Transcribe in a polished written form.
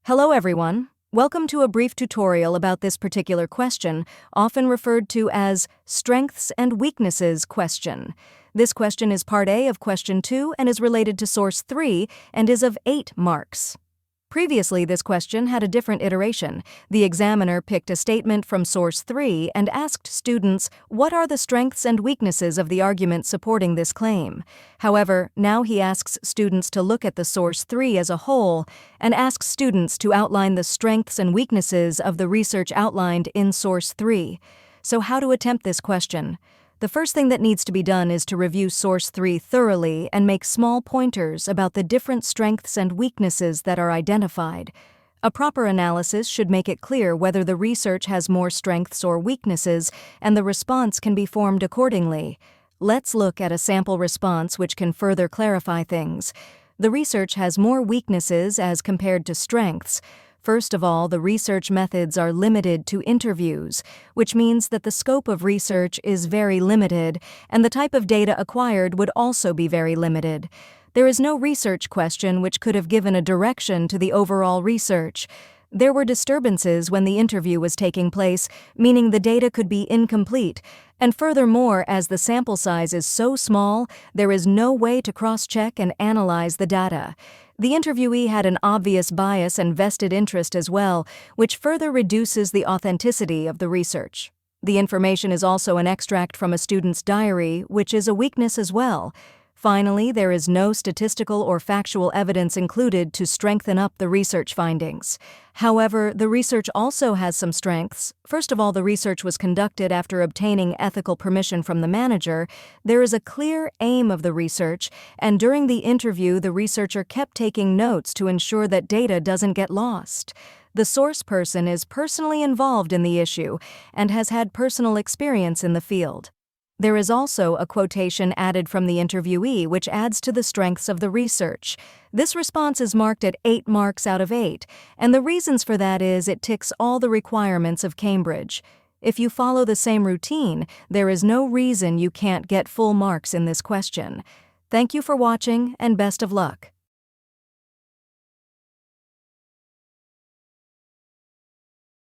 Hello everyone. Welcome to a brief tutorial about this particular question, often referred to as Strengths and Weaknesses question. This question is part A of question 2 and is related to source 3 and is of 8 marks. Previously, this question had a different iteration. The examiner picked a statement from source 3 and asked students what are the strengths and weaknesses of the argument supporting this claim. However, now he asks students to look at the source 3 as a whole and asks students to outline the strengths and weaknesses of the research outlined in source 3. So how to attempt this question? The first thing that needs to be done is to review source 3 thoroughly and make small pointers about the different strengths and weaknesses that are identified. A proper analysis should make it clear whether the research has more strengths or weaknesses, and the response can be formed accordingly. Let's look at a sample response which can further clarify things. The research has more weaknesses as compared to strengths. First of all, the research methods are limited to interviews, which means that the scope of research is very limited, and the type of data acquired would also be very limited. There is no research question which could have given a direction to the overall research. There were disturbances when the interview was taking place, meaning the data could be incomplete, and furthermore, as the sample size is so small, there is no way to cross-check and analyze the data. The interviewee had an obvious bias and vested interest as well, which further reduces the authenticity of the research. The information is also an extract from a student's diary, which is a weakness as well. Finally, there is no statistical or factual evidence included to strengthen up the research findings. However, the research also has some strengths. First of all, the research was conducted after obtaining ethical permission from the manager. There is a clear aim of the research, and during the interview, the researcher kept taking notes to ensure that data doesn't get lost. The source person is personally involved in the issue and has had personal experience in the field. There is also a quotation added from the interviewee which adds to the strengths of the research. This response is marked at 8 marks out of 8, and the reasons for that is it ticks all the requirements of Cambridge. If you follow the same routine, there is no reason you can't get full marks in this question. Thank you for watching, and best of luck.